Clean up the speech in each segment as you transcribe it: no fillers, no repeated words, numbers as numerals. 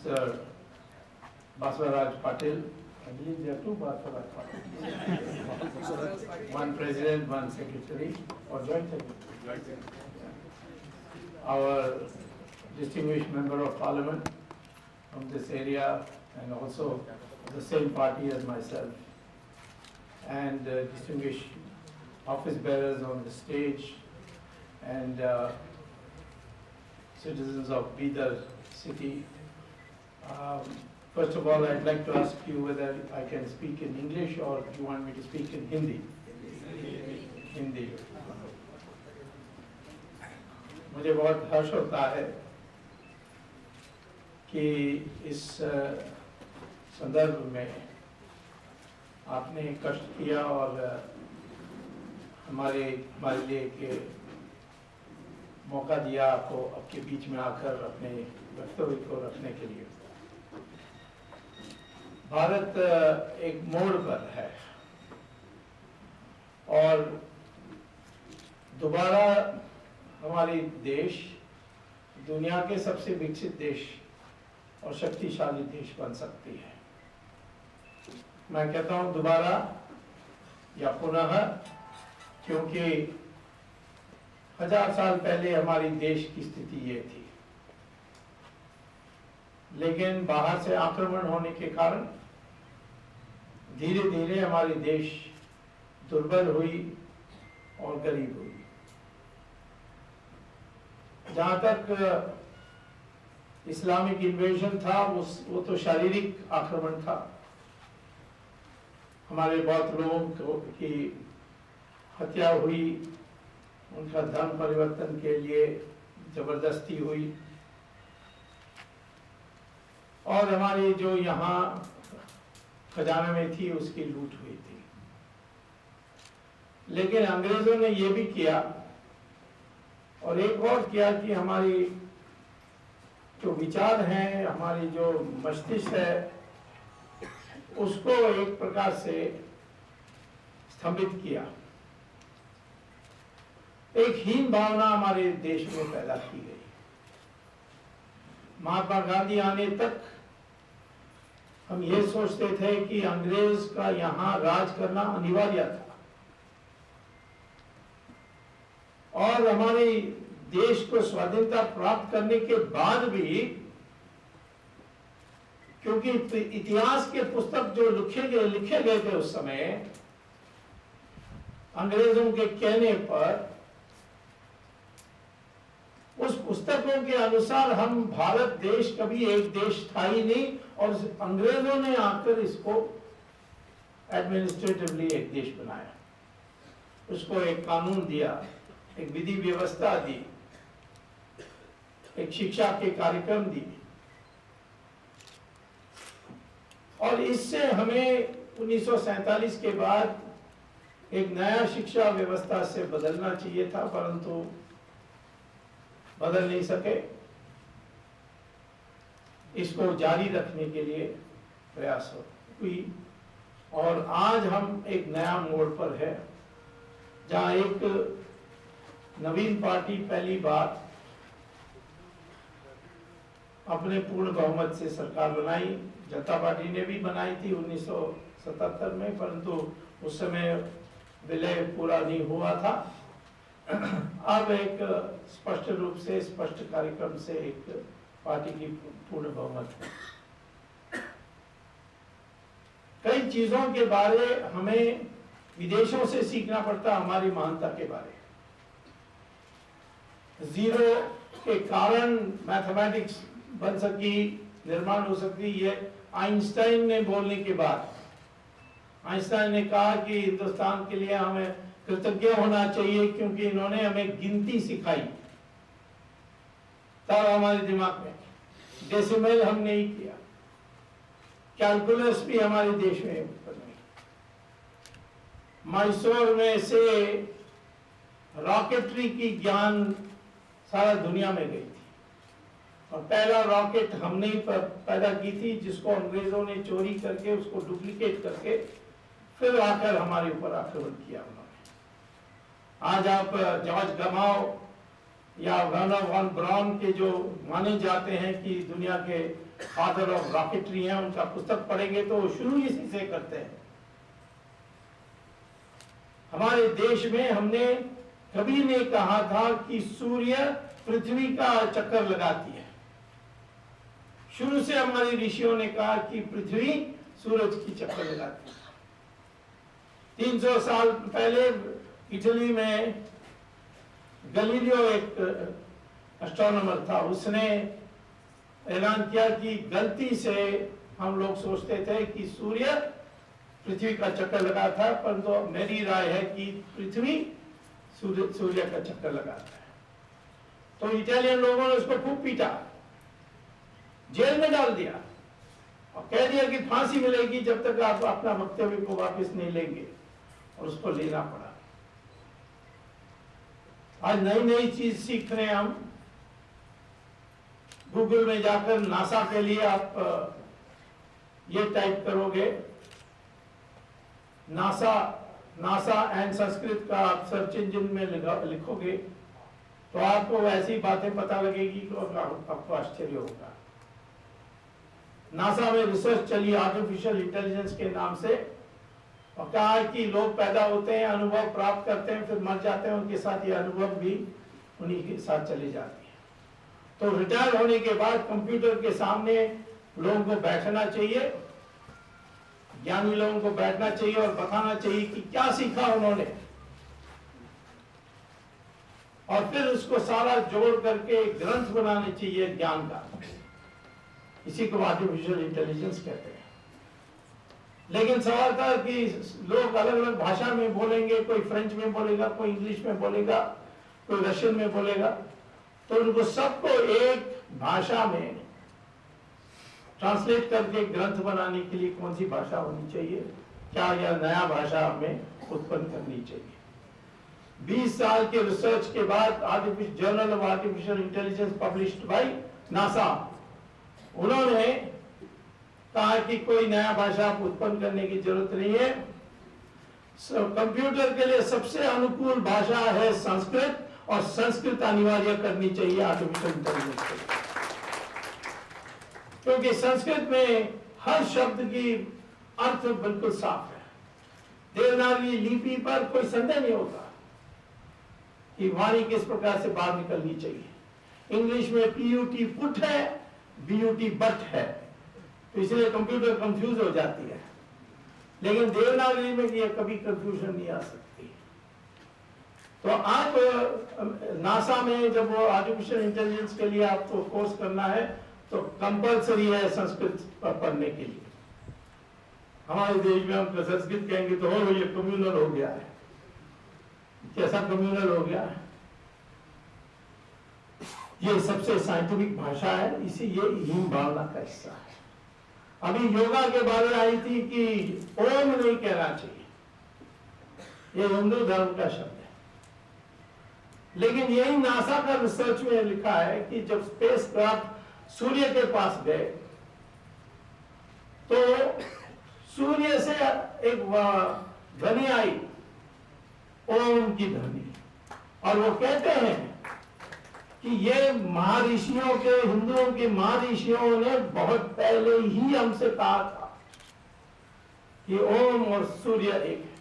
Mr. Baswaraj Patil. I believe there are two Baswaraj Patil. One president, one secretary, or joint secretary. Our distinguished member of parliament from this area and also the same party as myself, and distinguished office bearers on the stage, and citizens of Bidar city. First of all, I'd like to ask you whether I can speak in English or you want me to speak in Hindi? Hindi. मुझे बहुत हर्ष होता है कि इस संदर्भ में आपने कष्ट किया और हमारे लिए के मौका दिया आपको आपके बीच में आकर अपने वक्तव्य को रखने के लिए। भारत एक मोड़ पर है और दोबारा हमारी देश दुनिया के सबसे विकसित देश और शक्तिशाली देश बन सकती है। मैं कहता हूं दोबारा या पुनः, क्योंकि 1000 साल पहले हमारी देश की स्थिति ये थी, लेकिन बाहर से आक्रमण होने के कारण धीरे धीरे हमारी देश दुर्बल हुई और गरीब हुई। जहां तक इस्लामिक इन्वेजन था वो तो शारीरिक आक्रमण था। हमारे बहुत लोगों की हत्या हुई, उनका धर्म परिवर्तन के लिए जबरदस्ती हुई और हमारी जो यहाँ खजाना में थी उसकी लूट हुई थी। लेकिन अंग्रेजों ने ये भी किया और एक और किया कि हमारी जो विचार हैं, हमारी जो मस्तिष्क है, उसको एक प्रकार से स्तंभित किया। एक हीन भावना हमारे देश में पैदा की गई। महात्मा गांधी आने तक हम ये सोचते थे कि अंग्रेज का यहाँ राज करना अनिवार्य था और हमारे देश को स्वाधीनता प्राप्त करने के बाद भी, क्योंकि इतिहास के पुस्तक जो लिखे गए थे उस समय अंग्रेजों के कहने पर, उस पुस्तकों के अनुसार हम भारत देश कभी एक देश था ही नहीं और अंग्रेजों ने आकर इसको एडमिनिस्ट्रेटिवली एक देश बनाया, उसको एक कानून दिया, एक विधि व्यवस्था दी, एक शिक्षा के कार्यक्रम दी और इससे हमें 1947 के बाद एक नया शिक्षा व्यवस्था से बदलना चाहिए था, परंतु बदल नहीं सके। इसको जारी रखने के लिए प्रयास हुई और आज हम एक नया मोड़ पर है जहां एक नवीन पार्टी पहली बार अपने पूर्ण बहुमत से सरकार बनाई। जनता पार्टी ने भी बनाई थी 1977 में, परंतु उस समय विलय पूरा नहीं हुआ था। अब एक स्पष्ट रूप से स्पष्ट कार्यक्रम से एक पार्टी की पूर्ण बहुमत है। कई चीजों के बारे हमें विदेशों से सीखना पड़ता, हमारी महानता के बारे। जीरो के कारण मैथमेटिक्स बन सकी, निर्माण हो सकती, ये आइंस्टाइन ने बोलने के बाद, आइंस्टाइन ने कहा कि हिंदुस्तान के लिए हमें कृतज्ञ होना चाहिए क्योंकि इन्होंने हमें गिनती सिखाई। तब हमारे दिमाग में डेसिमल हम नहीं किया, कैलकुलस भी हमारे देश में नहीं। मैसूर में से रॉकेटरी की ज्ञान सारा दुनिया में गई थी और पहला रॉकेट हमने ही पैदा की थी, जिसको अंग्रेजों ने चोरी करके उसको डुप्लीकेट करके फिर आकर हमारे ऊपर आक्रमण किया उन्होंने। आज आप जॉर्ज गमाओ या वर्नर वॉन ब्राउन के जो माने जाते हैं कि दुनिया के फादर ऑफ रॉकेटरी हैं, उनका पुस्तक पढ़ेंगे तो शुरू इसी से करते हैं। हमारे देश में हमने कभी नहीं कहा था कि सूर्य पृथ्वी का चक्कर लगाती है। शुरू से हमारे ऋषियों ने कहा कि पृथ्वी सूरज की चक्कर लगाती है। 300 साल पहले इटली में गैलीलियो एक एस्ट्रोनॉमर था, उसने ऐलान किया कि गलती से हम लोग सोचते थे कि सूर्य पृथ्वी का चक्कर लगाता है, परंतु तो मेरी राय है कि पृथ्वी सूर्य का चक्कर लगाता है। तो इटालियन लोगों ने उसको खूब पीटा, जेल में डाल दिया और कह दिया कि फांसी मिलेगी जब तक आप अपना वक्तव्य को वापस नहीं लेंगे, और उसको लेना पड़ा। आज नई नई चीज सीख रहे हैं हम। गूगल में जाकर नासा के लिए आप ये टाइप करोगे, नासा एंड संस्कृत का आप सर्च इंजन में लिखोगे तो आपको ऐसी बातें पता लगेगी कि आपको आश्चर्य होगा। नासा में रिसर्च चली आर्टिफिशियल इंटेलिजेंस के नाम से, और कहा है कि लोग पैदा होते हैं, अनुभव प्राप्त करते हैं, फिर मर जाते हैं, उनके साथ ये अनुभव भी उन्हीं के साथ चली जाती है। तो रिटायर होने के बाद कंप्यूटर के सामने लोगों को बैठना चाहिए, ज्ञानी लोगों को बैठना चाहिए और बताना चाहिए कि क्या सीखा उन्होंने, और फिर उसको सारा जोड़ करके एक ग्रंथ बनाने चाहिए ज्ञान का। इसी को आर्टिफिशियल इंटेलिजेंस कहते हैं। लेकिन सवाल था कि लोग अलग अलग भाषा में बोलेंगे, कोई फ्रेंच में बोलेगा, कोई इंग्लिश में बोलेगा, कोई रशियन में बोलेगा, तो उनको सबको एक भाषा में ट्रांसलेट करके ग्रंथ बनाने के लिए कौन सी भाषा होनी चाहिए, क्या यह नया भाषा हमें उत्पन्न करनी चाहिए। 20 साल के रिसर्च के बाद journal of artificial intelligence published by NASA, उन्होंने कहा कि कोई नया भाषा उत्पन्न करने की जरूरत नहीं है। कंप्यूटर के लिए सबसे अनुकूल भाषा है संस्कृत, और संस्कृत अनिवार्य करनी चाहिए आर्टिफिशियल इंटेलिजेंस के लिए, क्योंकि संस्कृत में हर शब्द की अर्थ बिल्कुल साफ है। देवनागरी लिपि पर कोई संदेह नहीं होता कि वाणी किस प्रकार से बाहर निकलनी चाहिए। इंग्लिश में PUT पुट है, BUT बट है, तो इसलिए कंप्यूटर कंफ्यूज हो जाती है। लेकिन देवनागरी में ये कभी कंफ्यूजन नहीं आ सकती। तो आप नासा में जब वो आर्टिफिशियल इंटेलिजेंस के लिए आपको कोर्स करना है तो कंपलसरी है संस्कृत पढ़ने के लिए। हमारे देश में हम संस्कृत कहेंगे तो हो ये कम्युनल हो गया है। कैसा कम्युनल हो गया है? ये सबसे साइंटिफिक भाषा है, इसी ये हीन भावना का हिस्सा है। अभी योगा के बारे में आई थी कि ओम नहीं कहना चाहिए, ये हिंदू धर्म का शब्द है। लेकिन यही नासा का रिसर्च में लिखा है कि जब स्पेसक्राफ्ट सूर्य के पास गए तो सूर्य से एक ध्वनि आई, ओम की ध्वनि, और वो कहते हैं कि ये महर्षियों के, हिंदुओं के महर्षियों ने बहुत पहले ही हमसे कहा था कि ओम और सूर्य एक है।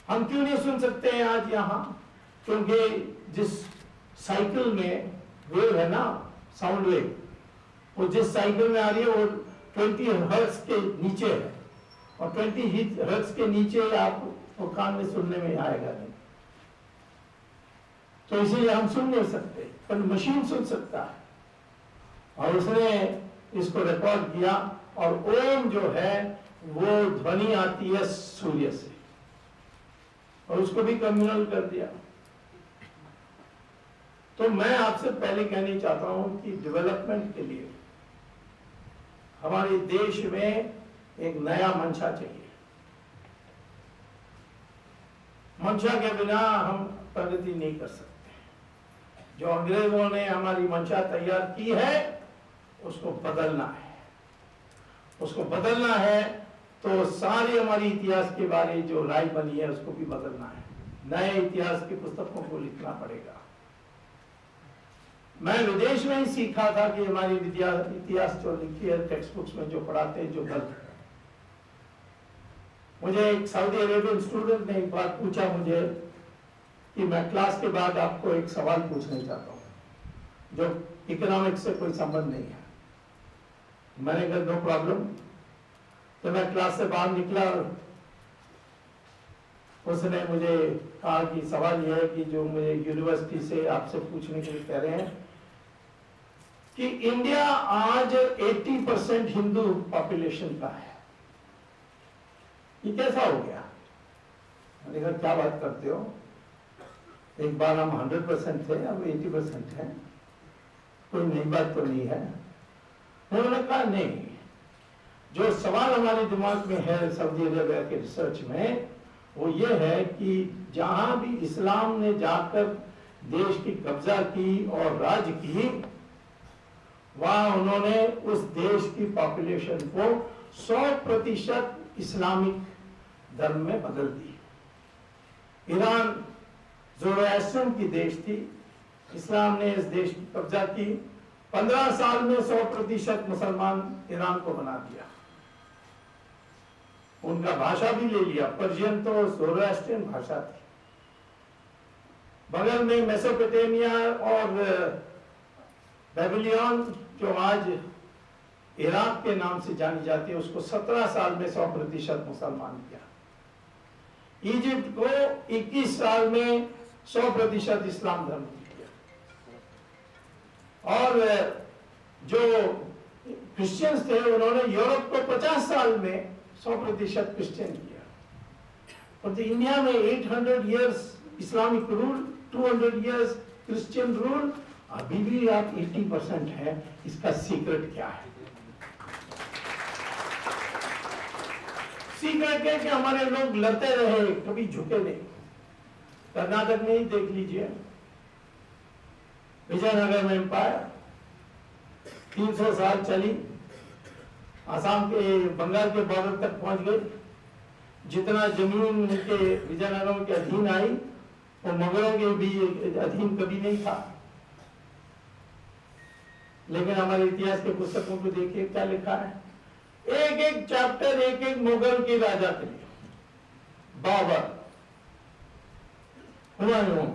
हम क्यों नहीं सुन सकते हैं आज यहाँ? क्योंकि जिस साइकिल में वेव है ना, साउंड वेव, वो जिस साइकिल में आ रही है वो 20 हर्ट्ज के नीचे है, और 20 हर्ट्ज के नीचे आप वो कान में सुनने में आएगा नहीं, तो इसीलिए हम सुन नहीं सकते, पर मशीन सुन सकता है। और उसने इसको रिकॉर्ड किया, और ओम जो है वो ध्वनि आती है सूर्य से, और उसको भी कम्युनल कर दिया। तो मैं आपसे पहले कहना चाहता हूं कि डेवलपमेंट के लिए हमारे देश में एक नया मंशा चाहिए। मंशा के बिना हम प्रगति नहीं कर सकते। जो अंग्रेजों ने हमारी मंशा तैयार की है उसको बदलना है। उसको बदलना है तो सारी हमारी इतिहास के बारे जो राय बनी है उसको भी बदलना है। नए इतिहास की पुस्तकों को लिखना पड़ेगा। मैं विदेश में ही सीखा था कि हमारी विद्या इतिहास जो लिखी है टेक्स्ट बुक्स में जो पढ़ाते हैं जो गलत है। मुझे एक सऊदी अरेबियन स्टूडेंट ने एक बार पूछा मुझे कि मैं क्लास के बाद आपको एक सवाल पूछना चाहता हूँ जो इकोनॉमिक्स से कोई संबंध नहीं है। मैंने कहा नो प्रॉब्लम। तो मैं क्लास से बाहर निकला, उसने मुझे कहा कि सवाल यह है कि जो मुझे यूनिवर्सिटी से आपसे पूछने के लिए कह रहे हैं कि इंडिया आज 80% हिंदू पॉपुलेशन का है, ये कैसा हो गया? मैंने कहा क्या बात करते हो, एक बार हम 100% थे, अब 80% है, कोई नई बात तो नहीं है। उन्होंने कहा नहीं, जो सवाल हमारे दिमाग में है सऊदी अरेबिया के रिसर्च में वो ये है कि जहां भी इस्लाम ने जाकर देश की कब्जा की और राज की, वहां उन्होंने उस देश की पॉपुलेशन को 100% इस्लामिक धर्म में बदल दी। ईरान ज़ोरास्ट्रियन की देश थी, इस्लाम ने इस देश की कब्जा की, 15 साल में 100% मुसलमान ईरान को बना दिया। उनका भाषा भी ले लिया, पर्शियन तो ज़ोरास्ट्रियन भाषा थी। बगल में मेसोपोटामिया और बेबीलोन जो आज इराक के नाम से जानी जाती है, उसको 17 साल में 100% मुसलमान किया। इजिप्ट को 21 साल में 100% इस्लाम धर्म किया। और जो क्रिश्चियंस थे उन्होंने यूरोप को 50 साल में 100% क्रिश्चियन किया। और तो इंडिया में 800 years Islamic rule, 200 years Christian rule, अभी भी आप 80% है। इसका सीक्रेट क्या है? सीक्रेट है कि हमारे लोग लड़ते रहे, कभी झुके नहीं। कर्नाटक में ही देख लीजिए, विजयनगर में एम्पायर 300 साल चली, आसाम के बंगाल के बॉर्डर तक पहुंच गई। जितना जमीन उनके विजयनगर के अधीन आई वो मुगलों के भी अधीन कभी नहीं था। लेकिन हमारे इतिहास के पुस्तकों को देखिए क्या लिखा है, एक एक चैप्टर एक एक मुगल के राजा के लिए। बाबर, हुमायूं,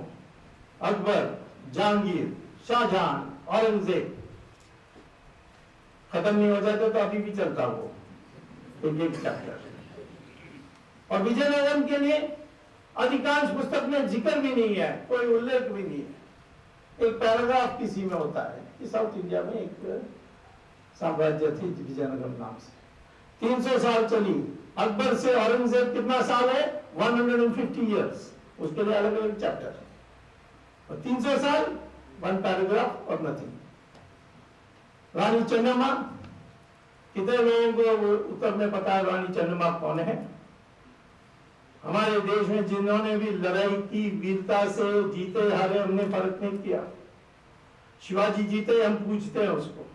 अकबर, जहांगीर, शाहजहां, औरंगजेब, खत्म नहीं हो जाता तो अभी भी चलता वो एक एक चैप्टर। और विजयनगर के लिए अधिकांश पुस्तक में जिक्र भी नहीं है, कोई उल्लेख भी नहीं है। एक पैराग्राफ किसी में होता है कि साउथ इंडिया में एक साम्राज्य थी विजयनगर नाम से, 300 साल चली। अकबर से औरंगजेब कितना साल है? 150 इयर्स। उसके लिए अलग अलग चैप्टर, और 300 साल 1 पैराग्राफ और नथिंग। रानी चन्नम्मा, कितने लोगों को उत्तर में पता है रानी चन्नम्मा कौन है? हमारे देश में जिन्होंने भी लड़ाई की वीरता से, जीते हारे हमने फर्क नहीं किया। शिवाजी जीते हम पूछते हैं उसको,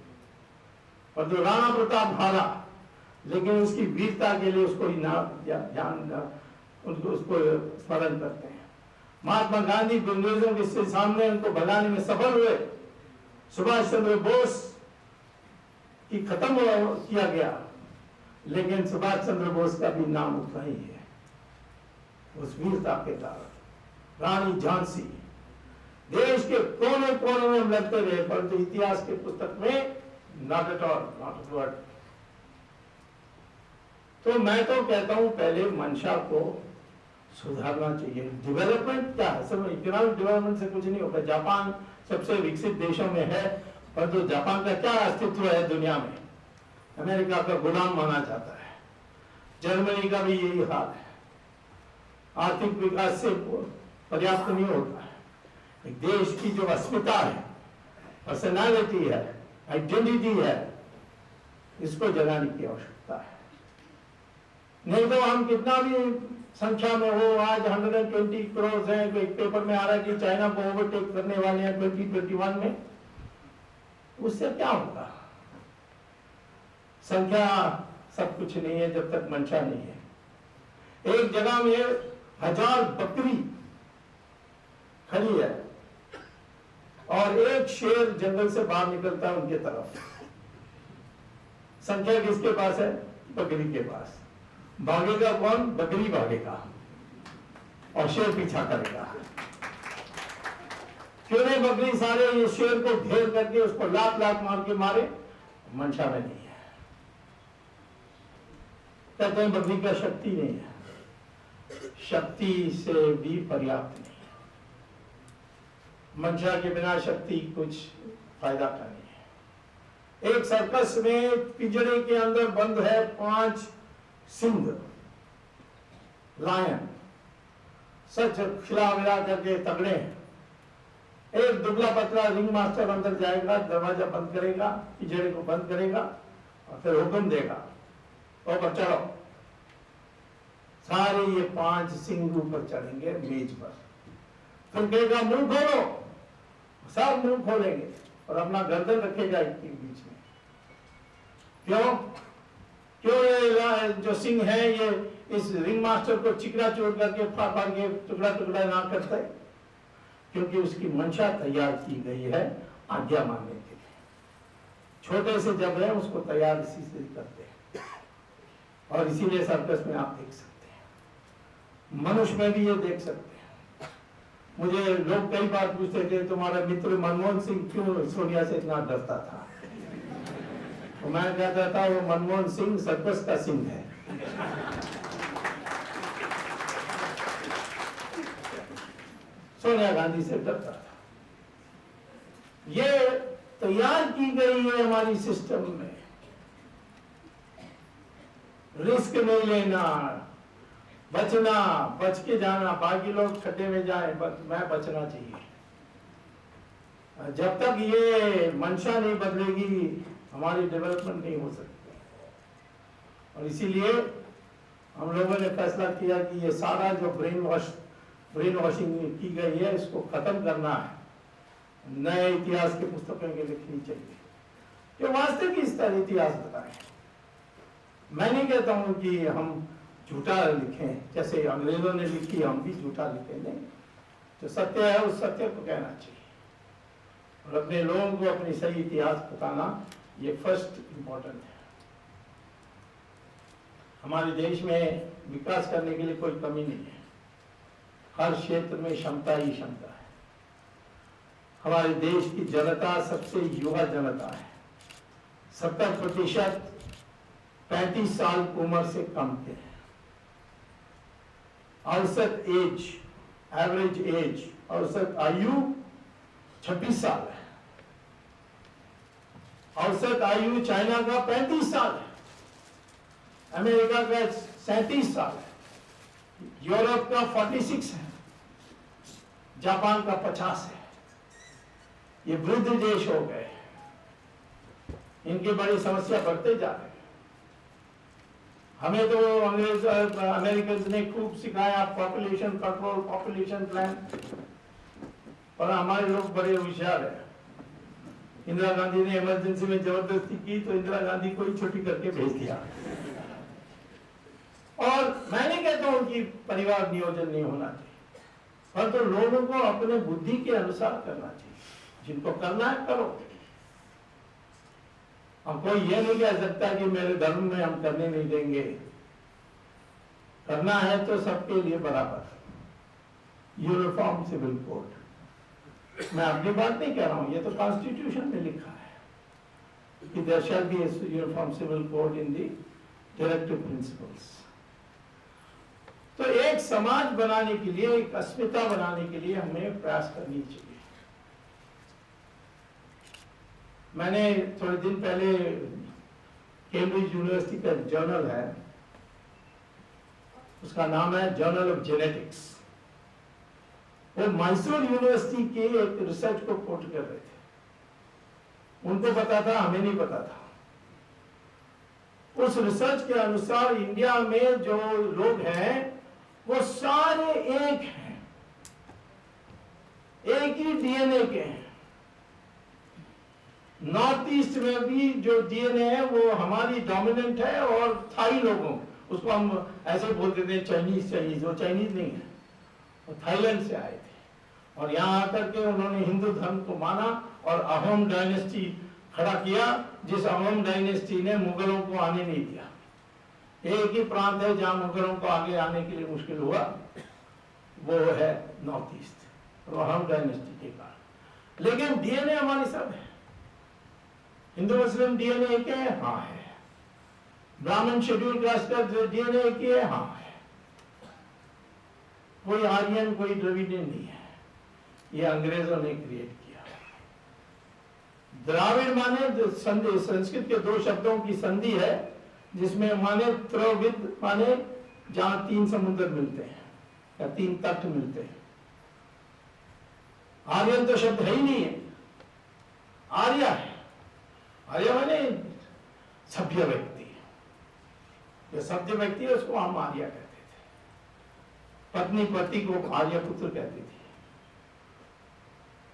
और जो राणा प्रताप हारा लेकिन उसकी वीरता के लिए उसको उसको स्मरण करते हैं। महात्मा गांधी अंग्रेजों के सामने उनको भगाने में सफल हुए। सुभाष चंद्र बोस की खत्म किया गया, लेकिन सुभाष चंद्र बोस का भी नाम उतना ही है उस वीरता के कारण। रानी झांसी, देश के कोने कोने में हम लड़ते रहे, परंतु इतिहास के पुस्तक में not at all, not at word. तो मैं तो कहता हूं पहले मंशा को सुधारना चाहिए। डेवलपमेंट क्या है? सब इकोनॉमिक डेवलपमेंट से कुछ नहीं होगा। जापान सबसे विकसित देशों में है, परंतु जापान का क्या अस्तित्व है दुनिया में? अमेरिका का गुलाम माना जाता है। जर्मनी का भी यही हाल है। आर्थिक विकास से पर्याप्त नहीं होता है। एक देश की जो अस्मिता है, पर्सनालिटी है, आइडेंटिटी है, इसको जगाने की आवश्यकता है। नहीं तो हम कितना भी संख्या में हो, आज 120 करोड़ है, एक पेपर में आ रहा है कि चाइना को ओवरटेक करने वाले हैं 2021 में, उससे क्या होगा? संख्या सब कुछ नहीं है जब तक मंशा नहीं है। एक जगह में 1000 बकरी खड़ी है और एक शेर जंगल से बाहर निकलता है उनके तरफ। संख्या किसके पास है? बकरी के पास। भागेगा कौन? बकरी भागेगा और शेर पीछा करेगा। क्यों नहीं बकरी सारे ये शेर को घेर करके उसको लात लात मार के मारे? मंशा में नहीं है। कहते हैं बकरी का शक्ति नहीं है, शक्ति से भी पर्याप्त नहीं है। मंशा के बिना शक्ति कुछ फायदा का नहीं है। एक सर्कस में पिंजरे के अंदर बंद है 5 सिंह लायन, सच खिला विला करके तगड़े हैं। एक दुबला पतला रिंग मास्टर अंदर जाएगा, दरवाजा बंद करेगा, पिंजरे को बंद करेगा और फिर हुक्म देगा, ऊपर चढ़ो। सारे ये 5 सिंह ऊपर चढ़ेंगे मेज पर। फिर कहेगा मुंह खोलो, सब मुंह खोलेंगे और अपना गर्दन रखेगा इनके बीच में। क्यों? क्यों ये जो सिंह है ये इस रिंग मास्टर को चिकना चोर करके फाड़ के टुकड़ा टुकड़ा ना करता है? क्योंकि उसकी मंशा तैयार की गई है आज्ञा मानने के लिए। छोटे से जब है उसको तैयार इसी से करते हैं। और इसीलिए सर्कस में आप देख सकते हैं, मनुष्य में भी ये देख सकते हैं। मुझे लोग कई बार पूछते थे तुम्हारा मित्र मनमोहन सिंह क्यों सोनिया से इतना डरता था? तो मैं कहता था वो मनमोहन सिंह सर्कस का सिंह है। सोनिया गांधी से डरता था। ये तैयार की गई है हमारी सिस्टम में। रिस्क नहीं लेना, बचना, बच के जाना। बाकी लोग खड्डे में जाए, मैं बचना चाहिए। जब तक ये मंशा नहीं बदलेगी हमारी डेवलपमेंट नहीं हो सकती। और इसीलिए हम लोगों ने फैसला किया कि ये सारा जो ब्रेन वॉशिंग की गई है इसको खत्म करना है। नए इतिहास की पुस्तकें लिखनी चाहिए जो वास्तविक इतिहास बताएं। मैं नहीं कहता हूं कि हम झूठा लिखें, जैसे अंग्रेजों ने लिखी हम भी झूठा लिखेंगे। जो सत्य है उस सत्य को कहना चाहिए और अपने लोगों को अपनी सही इतिहास बताना ये फर्स्ट इंपॉर्टेंट है। हमारे देश में विकास करने के लिए कोई कमी नहीं है। हर क्षेत्र में क्षमता ही क्षमता है। हमारे देश की जनता सबसे युवा जनता है। 70% 35 साल उम्र से कम के हैं। औसत एज, एवरेज एज, औसत आयु 26 साल है। औसत आयु चाइना का 35 साल है, अमेरिका का 37 साल है, यूरोप का 46 है, जापान का 50 है। ये वृद्ध देश हो गए, इनकी बड़ी समस्या बढ़ते जा रहे हैं। हमें तो अमेरिकन ने खूब सिखाया पॉपुलेशन कंट्रोल, पॉपुलेशन प्लान, पर हमारे लोग बड़े होशियार हैं। इंदिरा गांधी ने इमरजेंसी में जबरदस्ती की तो इंदिरा गांधी को ही छुट्टी करके भेज दिया। और मैं नहीं कहता हूं कि परिवार नियोजन नहीं होना चाहिए, पर तो लोगों को अपने बुद्धि के अनुसार करना चाहिए। जिनको करना है करो। हम कोई ये नहीं कह सकता कि मेरे धर्म में हम करने नहीं देंगे। करना है तो सबके लिए बराबर, यूनिफॉर्म सिविल कोड। मैं अपनी बात नहीं कह रहा हूं, ये तो कॉन्स्टिट्यूशन में लिखा है कि there shall be a uniform civil code in the directive principles. तो एक समाज बनाने के लिए, एक अस्मिता बनाने के लिए हमें प्रयास करनी चाहिए। मैंने थोड़े दिन पहले कैम्ब्रिज यूनिवर्सिटी का जर्नल है, उसका नाम है जर्नल ऑफ जेनेटिक्स। वो मैसूर यूनिवर्सिटी के एक रिसर्च को कोट कर रहे थे। उनको पता था, हमें नहीं पता था। उस रिसर्च के अनुसार इंडिया में जो लोग हैं वो सारे एक हैं, एक ही डीएनए के हैं। नॉर्थ ईस्ट में भी जो डीएनए है वो हमारी डोमिनेंट है, और थाई लोगों, उसको हम ऐसे बोल देते हैं चाइनीज, वो चाइनीज नहीं है, वो थाईलैंड से आए थे। और यहाँ आकर के उन्होंने हिंदू धर्म को माना और अहोम डायनेस्टी खड़ा किया, जिस अहोम डायनेस्टी ने मुगलों को आने नहीं दिया। एक ही प्रांत है जहां मुगलों को आगे आने के लिए मुश्किल हुआ, वो है नॉर्थ ईस्ट, अहोम डायनेस्टी के कारण। लेकिन डीएनए हमारी सब है, हिंदू मुस्लिम डीएनए एक है, हाँ है। ब्राह्मण शेड्यूल कास्ट का डीएनए एक ही है, हाँ है। कोई आर्यन कोई द्रविडियन नहीं है, ये अंग्रेजों ने क्रिएट किया। द्राविड़ माने संधि, संस्कृत के दो शब्दों की संधि है, जिसमें माने त्रविद माने जहां तीन समुद्र मिलते हैं या तीन तट मिलते हैं। आर्यन तो शब्द है ही नहीं है, आर्य है। आर्य माने सभ्य व्यक्ति, जो सभ्य व्यक्ति है उसको हम आर्य कहते थे। पत्नी पति को आर्य पुत्र कहती थी,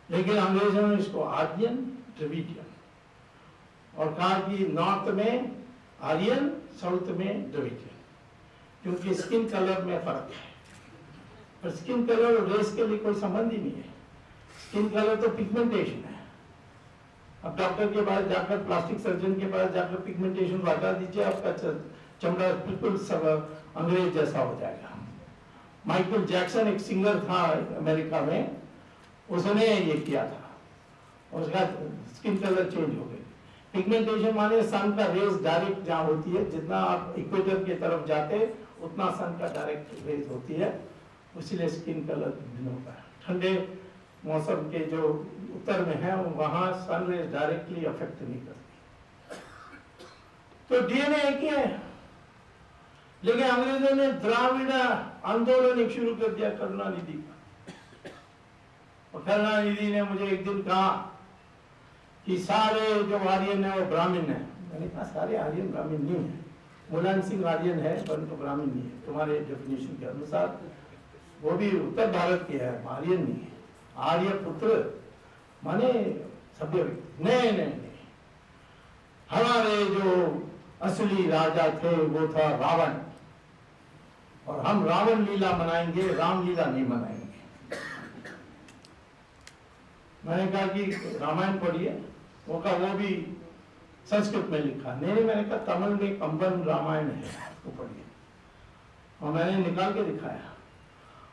लेकिन अंग्रेजों ने इसको आर्यन द्रविडियन और कहा कि नॉर्थ में आर्यन, साउथ में द्रविडियन, क्योंकि स्किन कलर में फर्क है। पर स्किन कलर और रेस के लिए कोई संबंध ही नहीं है। स्किन कलर तो पिगमेंटेशन है। अब डॉक्टर के पास जाकर, प्लास्टिक सर्जन के पास जाकर पिगमेंटेशन हटा दीजिए, आपका चमड़ा बिल्कुल सब अंग्रेज जैसा हो जाएगा। माइकल जैक्सन एक सिंगर था अमेरिका में, उसने ये किया था, उसका स्किन कलर चेंज हो गई। पिगमेंटेशन माने सन का रेज डायरेक्ट जहां होती है, जितना आप इक्वेटर की तरफ जाते उतना सन का डायरेक्ट रेज होती है, इसीलिए स्किन कलर भिन्न होता है। ठंडे मौसम के जो उत्तर में है वहां सन रेज डायरेक्टली अफेक्ट नहीं करती। तो डीएनए एक ही है, लेकिन अंग्रेजों ने द्राविड़ आंदोलन एक शुरू कर दिया करुणानिधि का। और करुणानिधि ने मुझे एक दिन कहा कि सारे जो आर्यन है वो ब्राह्मण है। मैंने कहा सारे आर्यन ब्राह्मण नहीं है, मुलायम सिंह आर्यन है परंतु ब्राह्मण नहीं है, तुम्हारे डेफिनेशन के अनुसार। वो भी उत्तर भारत के है, आर्यन नहीं है। आर्य पुत्र माने सभ्य व्यक्ति। नहीं नहीं नहीं, हमारे जो असली राजा थे वो था रावण, और हम रावण लीला मनाएंगे, राम लीला नहीं मनाएंगे। मैंने कहा कि रामायण पढ़िए, वो का वो भी संस्कृत में लिखा। नहीं, मैंने कहा तमिल में कंबन रामायण है, वो पढ़िए। और मैंने निकाल के दिखाया।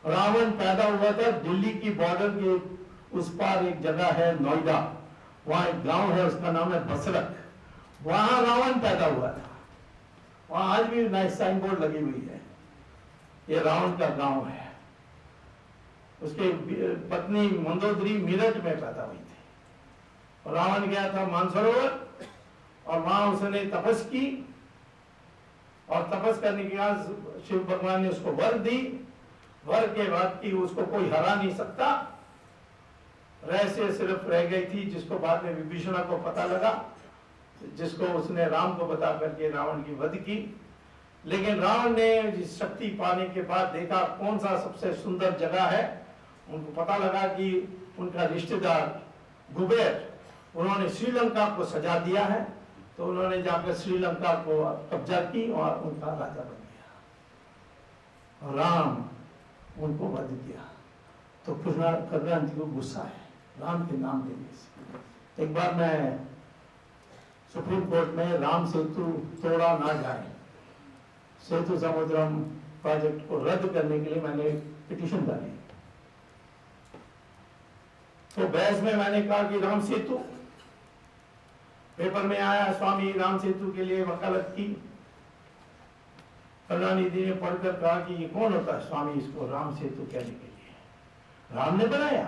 रावण पैदा हुआ था दिल्ली की बॉर्डर के उस पार एक जगह है नोएडा, वहां एक गांव है उसका नाम है बसरक, वहां रावण पैदा हुआ था। वहां आज भी नाइस साइन बोर्ड लगी हुई है, ये रावण का गांव है। उसके पत्नी मंदोदरी मेरठ में पैदा हुई थी। और रावण गया था मानसरोवर और वहां उसने तपस की, और तपस करने के बाद शिव भगवान ने उसको वर दी। वर के बाद की उसको कोई हरा नहीं सकता, रहस्य सिर्फ रह गई थी, जिसको बाद में विभीषण को पता लगा, जिसको उसने राम को बता करके रावण की वध की। लेकिन रावण ने शक्ति पाने के बाद देखा कौन सा सबसे सुंदर जगह है। उनको पता लगा कि उनका रिश्तेदार कुबेर, उन्होंने श्रीलंका को सजा दिया है, तो उन्होंने जाकर श्रीलंका को कब्जा की और उनका राजा बन गया। और राम उनको वध किया। तो करुणानिधि को गुस्सा है राम के नाम देने से। एक बार मैं सुप्रीम कोर्ट में राम सेतु तोड़ा ना जाए, सेतु समुद्रम प्रोजेक्ट को रद्द करने के लिए मैंने पिटीशन डाली। तो बहस में मैंने कहा कि राम सेतु, पेपर में आया स्वामी राम सेतु के लिए वकालत की। करुणानिधि ने पढ़कर कहा कि ये कौन होता है स्वामी इसको राम सेतु कहने के लिए? राम ने बनाया,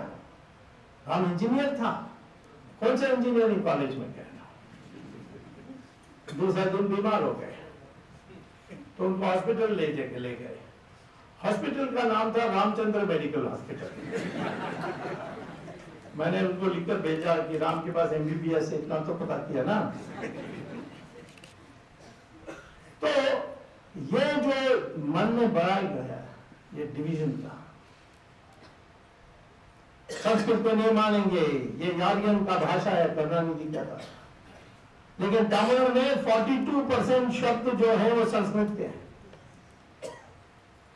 राम इंजीनियर था, कौन सा इंजीनियरिंग कॉलेज में कहना। दूसरा दिन बीमार हो गए तो उनको हॉस्पिटल ले गए। हॉस्पिटल का नाम था रामचंद्र मेडिकल हॉस्पिटल। मैंने उनको लिखकर भेजा कि राम के पास MBBS है, इतना तो पता किया ना। तो ये जो मन में बढ़ाया गया ये डिवीजन का, संस्कृत को नहीं मानेंगे, ये आर्यन का भाषा है, करुणानिधि का था। लेकिन तमिल में 42% शब्द जो है वो संस्कृत के हैं।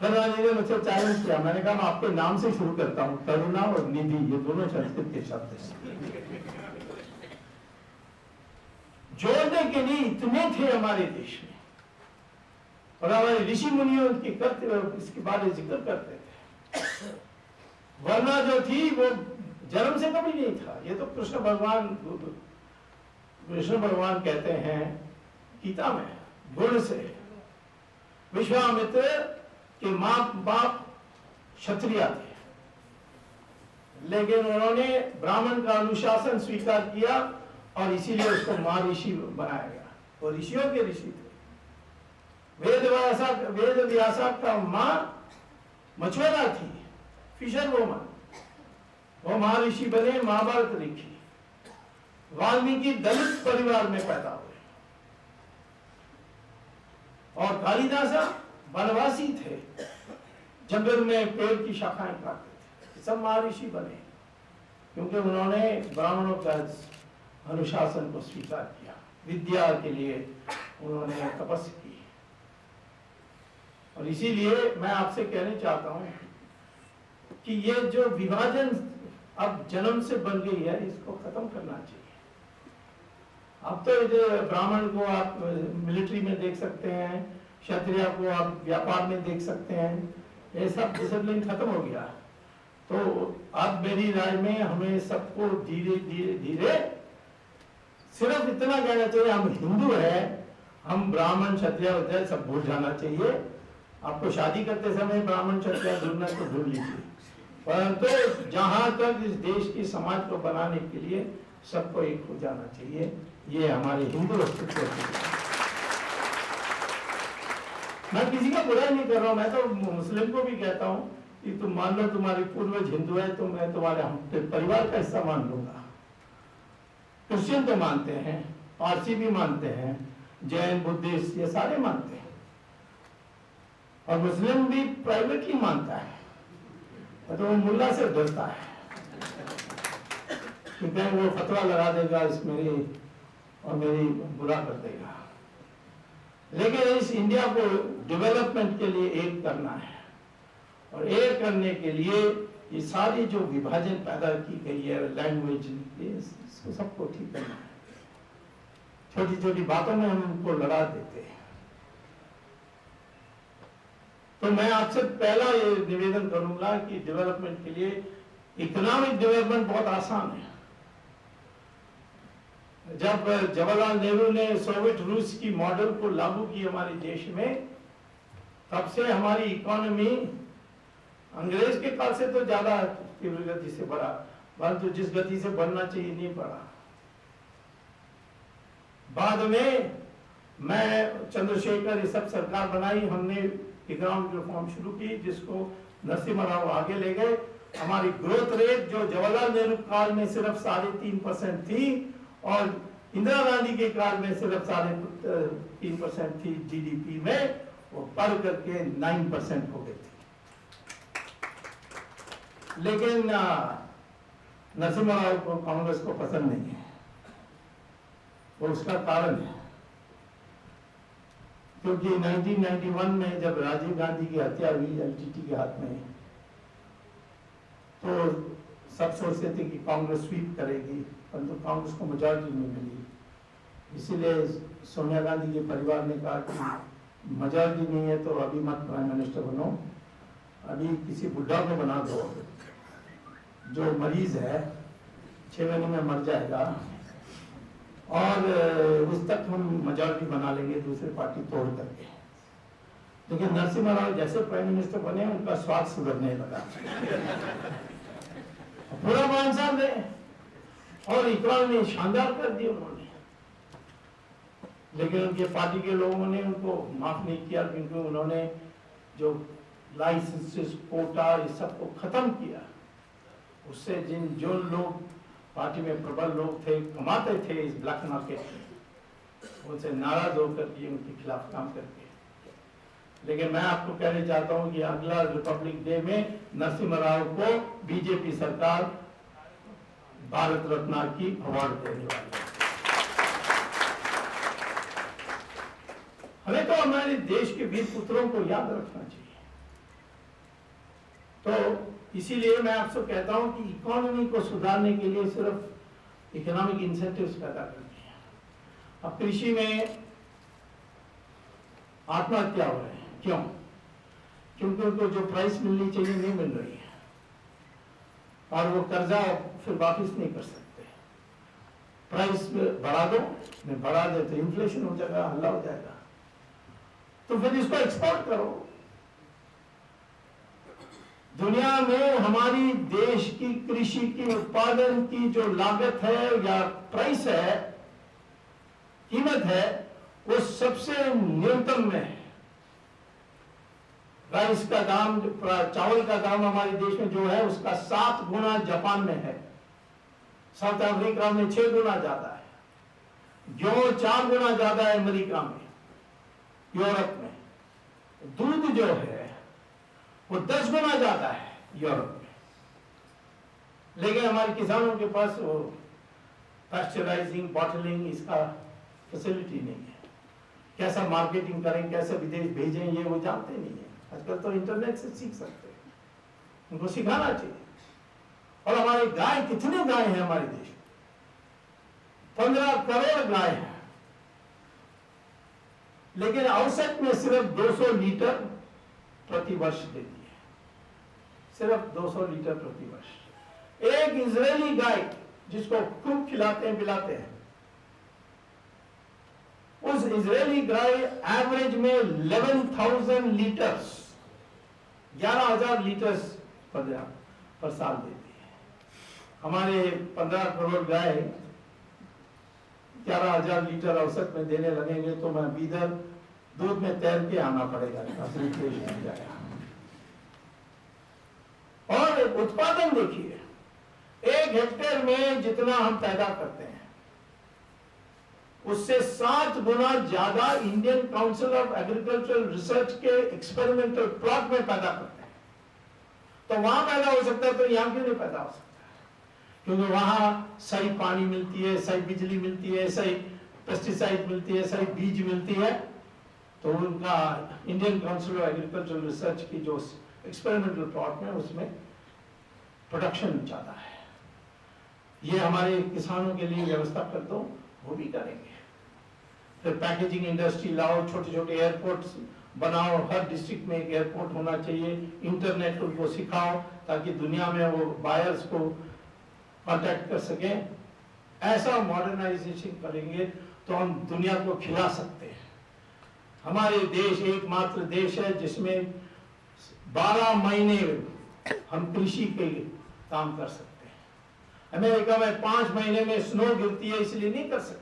धनराज ने मुझसे चैलेंज किया, मैंने कहा मैं आपके नाम से शुरू करता हूँ, करुणा और निधि, ये दोनों संस्कृत के शब्द हैं। जोड़ने के लिए इतने थे हमारे देश में, और हमारे ऋषि मुनियों की करते हुए इसके बारे में जिक्र करते थे। वरना जो थी वो जन्म से कभी नहीं था। ये तो कृष्ण भगवान कहते हैं गीता में, गुण से। विश्वामित्र के माँ बाप क्षत्रिय थे, लेकिन उन्होंने ब्राह्मण का अनुशासन स्वीकार किया और इसीलिए उसको महर्षि बनाया गया। वो ऋषियों के ऋषि थे। वेद व्यासा का माँ मछुआरा थी, फिशर वुमन, वो महर्षि बने, महाभारत लिखी। वाल्मीकि दलित परिवार में पैदा हुए, और कालिदास वनवासी थे, जंगल में पेड़ की शाखाएं काटते थे। सब महर्षि बने क्योंकि उन्होंने ब्राह्मणों का अनुशासन को स्वीकार किया, विद्या के लिए उन्होंने तपस्या की। और इसीलिए मैं आपसे कहना चाहता हूं कि ये जो विभाजन अब जन्म से बन गई है, इसको खत्म करना चाहिए। अब तो ब्राह्मण को आप मिलिट्री में देख सकते हैं, क्षत्रिय को आप व्यापार में देख सकते हैं, ये सब डिसिप्लिन खत्म हो गया। तो अब मेरी राय में हमें सबको धीरे धीरे धीरे सिर्फ इतना कहना चाहिए, हम हिंदू हैं, हम ब्राह्मण क्षत्रिय सब भूल जाना चाहिए। आपको शादी करते समय ब्राह्मण क्षत्रिय ढूंढना तो ढूंढ लीजिए, परंतु जहां तक इस देश की समाज को बनाने के लिए सबको एक हो जाना चाहिए। ये हमारे हिंदू अस्तित्व है। मैं किसी का बुराई नहीं कर रहा हूं, मैं तो मुस्लिम को भी कहता हूं कि तुम मान लो तुम्हारी पूर्वज हिंदू है तो मैं तुम्हारे परिवार का हिस्सा मान लूंगा। क्रिश्चियन तो मानते हैं, पारसी भी मानते हैं, जैन बुद्धिस्ट ये सारे मानते हैं, और मुस्लिम भी प्राइवेटली मानता है, तो वो मुल्ला से डरता है क्योंकि वो फतवा लगा देगा इस मेरी बुरा कर देगा। लेकिन इस इंडिया को डेवलपमेंट के लिए एक करना है, और एक करने के लिए ये सारी जो विभाजन पैदा की गई है लैंग्वेज, इसको सबको ठीक करना है। छोटी छोटी बातों में हम उनको लड़ा देते हैं। तो मैं आपसे पहला ये निवेदन करूंगा कि डेवलपमेंट के लिए इकोनॉमिक डेवलपमेंट बहुत आसान है। जब जवाहरलाल नेहरू ने सोवियत रूस की मॉडल को लागू की हमारे देश में, तब से हमारी इकोनॉमी अंग्रेज के काल से तो ज्यादा तीव्र गति से बढ़ा, परंतु जिस गति से बढ़ना चाहिए नहीं बढ़ा। बाद में मैं चंद्रशेखर ये सब सरकार बनाई, हमने इकोनॉमिक रिफॉर्म शुरू की, जिसको नरसिम्हा राव आगे ले गए। हमारी ग्रोथ रेट जो जवाहरलाल नेहरू काल में सिर्फ 3.5% थी, और इंदिरा गांधी के काल में सिर्फ 3.5% थी जीडीपी में, वो बढ़ करके 9% हो गई थी। लेकिन नरसिम्हा राव को कांग्रेस को पसंद नहीं है, वो उसका कारण है क्योंकि 1991 में जब राजीव गांधी की हत्या हुई एलटीटी के हाथ में, तो सब सोचते थे कि कांग्रेस स्वीप करेगी, परंतु कांग्रेस को मेजॉरिटी नहीं मिली। इसीलिए सोनिया गांधी के परिवार ने कहा कि मेजॉरिटी नहीं है तो अभी मत प्राइम मिनिस्टर बनो, अभी किसी बुढ़ा को बना दो जो मरीज है, 6 महीने में मर जाएगा, और उस तक हम मेजॉरिटी बना लेंगे दूसरी पार्टी तोड़ करके। लेकिन नरसिम्हा राव जैसे प्राइम मिनिस्टर बने, उनका स्वास्थ्य सुधरने लगा, पूरा मान साहब ने, और इकोनॉमी शानदार कर दी उन्होंने। लेकिन उनके पार्टी के लोगों ने उनको माफ नहीं किया, क्योंकि उन्होंने जो लाइसेंसेस, कोटा, इस सब को खत्म किया। उससे जो लोग पार्टी में प्रबल लोग थे, कमाते थे इस ब्लैक मार्केट में, उनसे नाराज होकर के उनके खिलाफ काम करके। लेकिन मैं आपको कहना चाहता हूं कि अगला रिपब्लिक डे में नरसिम्हा राव को बीजेपी सरकार भारत रत्न की अवार्ड देने वाली है। हमें तो हमारे देश के वीर पुत्रों को याद रखना चाहिए। तो इसीलिए मैं आपसे कहता हूं कि इकोनॉमी को सुधारने के लिए सिर्फ इकोनॉमिक इंसेंटिव्स पैदा करनी है। अब कृषि में आत्महत्या हो रहे हैं, क्यों? क्योंकि उनको जो प्राइस मिलनी चाहिए नहीं मिल रही है, और वो कर्जा फिर वापस नहीं कर सकते। प्राइस बढ़ा दो, नहीं बढ़ा दे तो इन्फ्लेशन हो जाएगा, हल्ला हो जाएगा, तो फिर इसको एक्सपोर्ट करो। दुनिया में हमारी देश की कृषि की उत्पादन की जो लागत है या प्राइस है, कीमत है, वो सबसे न्यूनतम में है। राइस का दाम, चावल का दाम हमारे देश में जो है उसका 7 गुना जापान में है, साउथ अफ्रीका में 6 गुना ज्यादा है, गेहूं 4 गुना ज्यादा है अमेरिका में, यूरोप में। दूध जो है वो 10 गुना ज्यादा है यूरोप में। लेकिन हमारे किसानों के पास वो पास्चराइजिंग, बॉटलिंग, इसका फैसिलिटी नहीं है। कैसा मार्केटिंग करें, कैसे विदेश भेजें, ये वो जानते नहीं है। आजकल तो इंटरनेट से सीख सकते हैं, उनको सिखाना चाहिए। और हमारे गाय, कितने गाय हैं हमारे देश में? 15 करोड़ गाय हैं, लेकिन औसत में सिर्फ 200 लीटर प्रति वर्ष देती है, सिर्फ 200 लीटर प्रति वर्ष। एक इजरायली गाय जिसको खूब खिलाते हैं पिलाते हैं, उस इजरायली गाय एवरेज में 11,000 लीटर्स, 11,000 लीटर्स पर साल देती है। हमारे 15 करोड़ गाय 11,000 लीटर औसत में देने लगेंगे तो मैं बीदर दूध में तैर के आना पड़ेगा। और उत्पादन देखिए, 1 हेक्टेयर में जितना हम पैदा करते हैं उससे 7 गुना ज्यादा Indian council of agricultural research के एक्सपेरिमेंटल प्लॉट में पैदा करते हैं। तो वहां पैदा हो सकता है, तो यहां क्यों नहीं पैदा हो सकता? क्योंकि वहां सही पानी मिलती है, सही बिजली मिलती है, सही पेस्टिसाइड मिलती है, सही बीज मिलती है। तो उनका Indian council of agricultural research की जो एक्सपेरिमेंटल प्लॉट में उसमें प्रोडक्शन ज्यादा है। ये हमारे किसानों के लिए व्यवस्था कर दो, वो भी करेंगे। फिर पैकेजिंग इंडस्ट्री लाओ, छोटे छोटे एयरपोर्ट्स बनाओ, हर डिस्ट्रिक्ट में एक एयरपोर्ट होना चाहिए। इंटरनेट उनको सिखाओ ताकि दुनिया में वो बायर्स को कांटेक्ट कर सकें। ऐसा मॉडर्नाइजेशन करेंगे तो हम दुनिया को खिला सकते हैं। हमारे देश एकमात्र देश है जिसमें 12 महीने हम कृषि के काम कर सकते हैं। अमेरिका में 5 महीने में स्नो गिरती है, इसलिए नहीं कर सकते।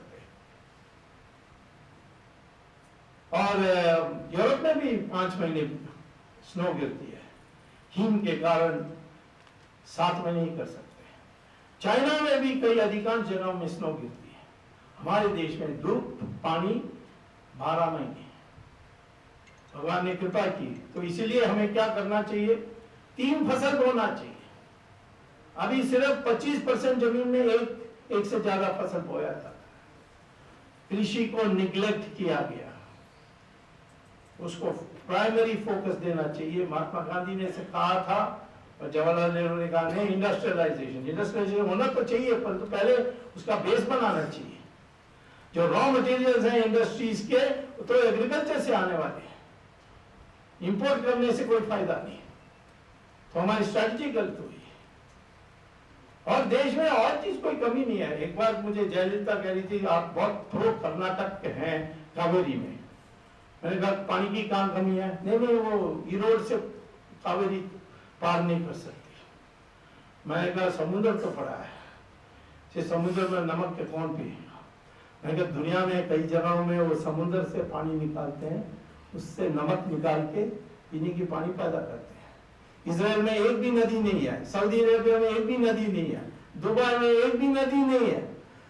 और यूरोप में भी 5 महीने स्नो गिरती है, हिम के कारण 7 महीने ही कर सकते हैं। चाइना में भी कई अधिकांश जगहों में स्नो गिरती है। हमारे देश में धूप पानी 12 महीने भगवान ने कृपा की। तो इसीलिए हमें क्या करना चाहिए? 3 फसल बोना चाहिए। अभी सिर्फ 25% जमीन में एक से ज्यादा फसल बोया जाता है। कृषि को निग्लेक्ट किया गया, उसको प्राइमरी फोकस देना चाहिए। महात्मा गांधी ने से कहा था और जवाहरलाल नेहरू ने कहा नहीं, इंडस्ट्रियलाइजेशन होना तो चाहिए, परंतु पहले उसका बेस बनाना चाहिए। जो रॉ मटेरियल्स हैं इंडस्ट्रीज के, तो एग्रीकल्चर से आने वाले हैं, इंपोर्ट करने से कोई फायदा नहीं। तो हमारी स्ट्रैटेजी गलत हुई। और देश में और चीज कोई कमी नहीं है। एक बार मुझे जयललिता कह रही थी आप बहुत प्रो कर्नाटक के हैं कावेरी में। मैंने कहा पानी की कहाँ कमी है? नहीं, वो ईरोड से कावेरी पार नहीं कर सकती। मैंने कहा समुद्र तो पड़ा है, समुद्र में नमक के कौन पिएगा? मैंने कहा दुनिया में कई जगहों में वो समुद्र से पानी निकालते हैं, उससे नमक निकाल के पीने की पानी पैदा करते हैं। इजराइल में एक भी नदी नहीं है, सऊदी अरेबिया में एक भी नदी नहीं है, दुबई में एक भी नदी नहीं है,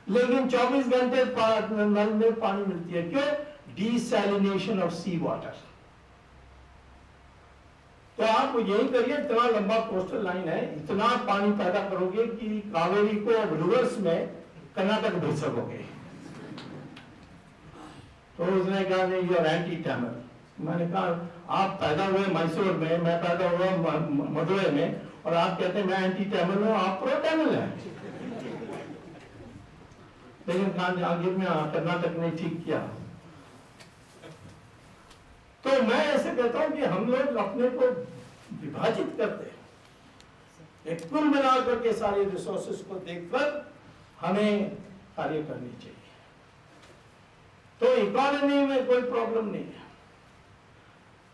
लेकिन 24 घंटे नल में पानी मिलती है। क्यों? Desalination of sea water. तो आप यही करिए, इतना लंबा कोस्टल लाइन है, इतना पानी पैदा करोगे कि कावेरी को अब रिवर्स में कर्नाटक भेज सकोगे। तो उसने कहा नहीं, यू आर एंटी टैमर, मैंने कहा आप पैदा हुए मैसूर में, मैं पैदा हुआ मदुरई में, और आप कहते हैं मैं एंटी तमिल हूँ, आप प्रो तमिल है। लेकिन आखिर में कर्नाटक ने ठीक किया। तो मैं ऐसे कहता हूं कि हम लोग अपने को विभाजित करते हैं, एक कुल मिलाकर के सारे रिसोर्सेस को देखकर हमें कार्य करनी चाहिए। तो इकोनॉमी में कोई प्रॉब्लम नहीं है।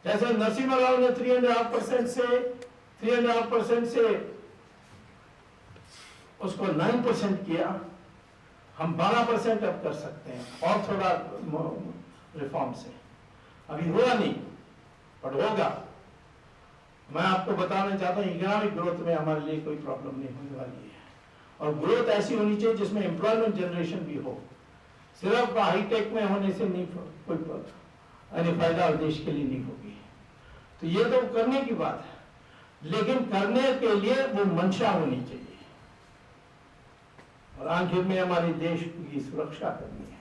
जैसे नरसिम्हा राव ने 3.5% से उसको 9% किया, हम 12% अब कर सकते हैं और थोड़ा रिफॉर्म से। अभी हुआ नहीं पर होगा। मैं आपको बताना चाहता हूँ इकोनॉमिक ग्रोथ में हमारे लिए कोई प्रॉब्लम नहीं होने वाली है, और ग्रोथ ऐसी होनी चाहिए जिसमें एम्प्लॉयमेंट जनरेशन भी हो। सिर्फ हाईटेक में होने से नहीं कोई फायदा देश के लिए नहीं होगी। तो ये तो करने की बात है, लेकिन करने के लिए वो मंशा होनी चाहिए, और आखिर में हमारे देश की सुरक्षा करनी है।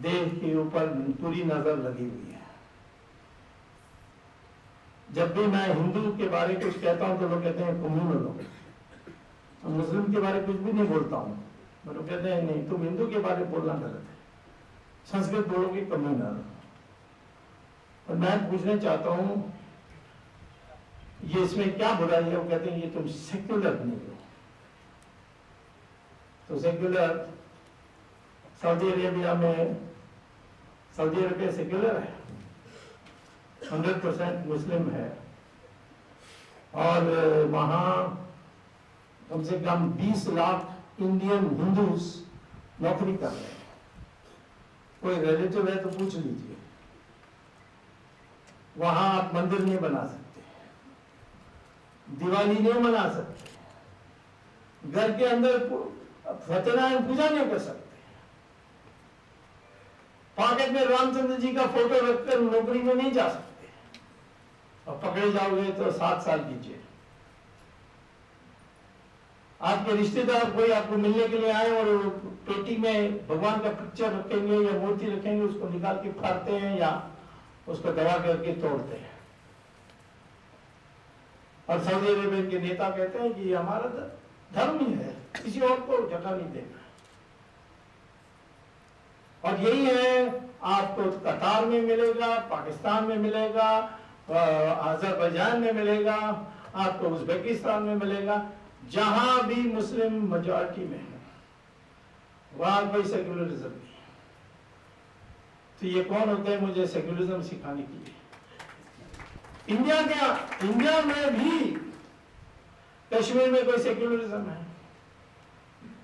देश के ऊपर पूरी नजर लगी हुई है। जब भी मैं हिंदू के बारे में कुछ कहता हूं तो लोग कहते हैं कम्युनल हो, मुस्लिम के बारे में कुछ भी नहीं बोलता हूं, लोग कहते हैं नहीं तुम हिंदू के बारे में बोलना गलत है, संस्कृत बोलोगे कम्युनल। और मैं पूछना चाहता हूं ये इसमें क्या बुराई है? वो कहते हैं ये तुम सेक्युलर नहीं हो। तो सेक्युलर सऊदी अरेबिया सेक्युलर है, 100% मुस्लिम है, और वहां कम से कम 20 लाख इंडियन हिंदूज नौकरी कर रहे हैं। कोई रिलेटिव है तो पूछ लीजिए। वहां आप मंदिर नहीं बना सकते, दिवाली नहीं मना सकते, घर के अंदर सत्यनारायण पूजा नहीं कर सकते, पॉकेट में रामचंद्र जी का फोटो रखकर नौकरी में नहीं जा सकते, और पकड़े जाओगे तो 7 साल की जेल। आपके रिश्तेदार कोई आपको मिलने के लिए आए और पेटी में भगवान का पिक्चर रखेंगे या मूर्ति रखेंगे, उसको निकाल के फाड़ते हैं या उसको दबा करके तोड़ते हैं। और सऊदी अरेबिया के नेता कहते हैं कि हमारा धर्म ही है, किसी और को जगह नहीं देना। और यही है, आपको कतार में मिलेगा, पाकिस्तान में मिलेगा, अजरबैजान में मिलेगा, आपको उज्बेकिस्तान में मिलेगा, जहां भी मुस्लिम मेजॉरिटी में है वहां कोई सेक्युलरिज्म नहीं। तो ये कौन होते हैं मुझे सेक्युलरिज्म सिखाने के लिए? इंडिया में भी कश्मीर में कोई सेक्युलरिज्म है?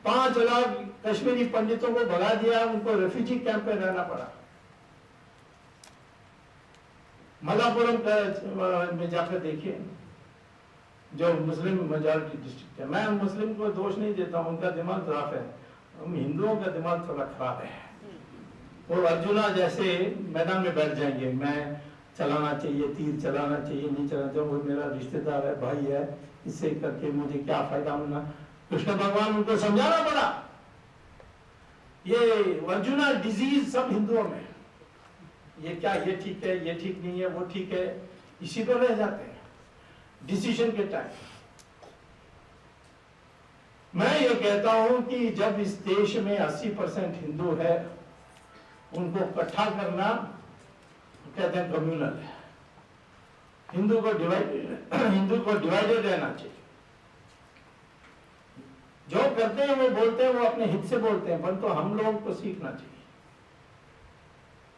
5 लाख कश्मीरी पंडितों को भगा दिया, उनको रेफ्यूजी कैंप में रहना पड़ा। मलापुरम में जाकर देखिए, जो मुस्लिम मेजॉरिटी डिस्ट्रिक्ट है। मैं मुस्लिम को दोष नहीं देता हूं, उनका दिमाग खराब है, हम हिंदुओं का दिमाग थोड़ा खराब है। वो अर्जुना जैसे मैदान में बैठ जाएंगे, मैं चलाना चाहिए, तीर चलाना चाहिए, नहीं चलाना चाहिए, वो मेरा रिश्तेदार है, भाई है, इससे करके मुझे क्या फायदा होना। कृष्ण भगवान उनको समझाना पड़ा। ये अर्जुना डिजीज सब हिंदुओं में, ये क्या, ये ठीक है, ये ठीक नहीं है, वो ठीक है, इसी पर रह जाते हैं डिसीजन के टाइम। मैं ये कहता हूं कि जब इस देश में 80% हिंदू है, उनको इकट्ठा करना कहते हैं कम्युनल है। हिंदू को डिवाइडेड रहना चाहिए। जो करते हैं वो बोलते हैं, वो अपने हित से बोलते हैं, परंतु तो हम लोगों को सीखना चाहिए।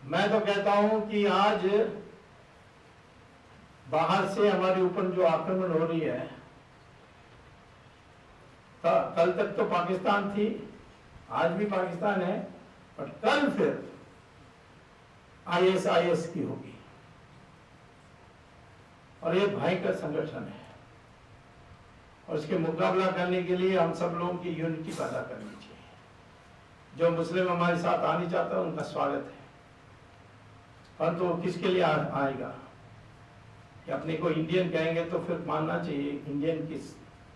मैं तो कहता हूं कि आज बाहर से हमारे ऊपर जो आक्रमण हो रही है, कल तक तो पाकिस्तान थी, आज भी पाकिस्तान है, पर कल फिर ISIS की होगी, और ये भयंकर संगठन है, और इसके मुकाबला करने के लिए हम सब लोगों की यूनिटी पैदा करनी चाहिए। जो मुस्लिम हमारे साथ आने चाहता है उनका स्वागत है, परंतु तो किसके लिए आएगा? कि अपने को इंडियन कहेंगे तो फिर मानना चाहिए इंडियन किस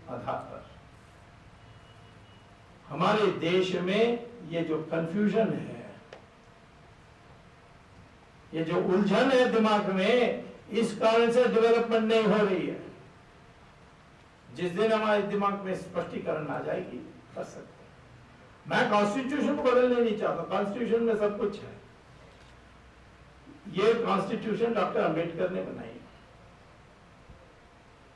आधार पर। हमारे देश में ये जो कंफ्यूजन है, ये जो उलझन है दिमाग में, इस कारण से डेवलपमेंट नहीं हो रही है। जिस दिन हमारे दिमाग में स्पष्टीकरण आ जाएगी कर सकते हैं। मैं कॉन्स्टिट्यूशन को बदलने नहीं चाहता, कॉन्स्टिट्यूशन में सब कुछ है। ये कॉन्स्टिट्यूशन डॉक्टर अंबेडकर ने बनाई,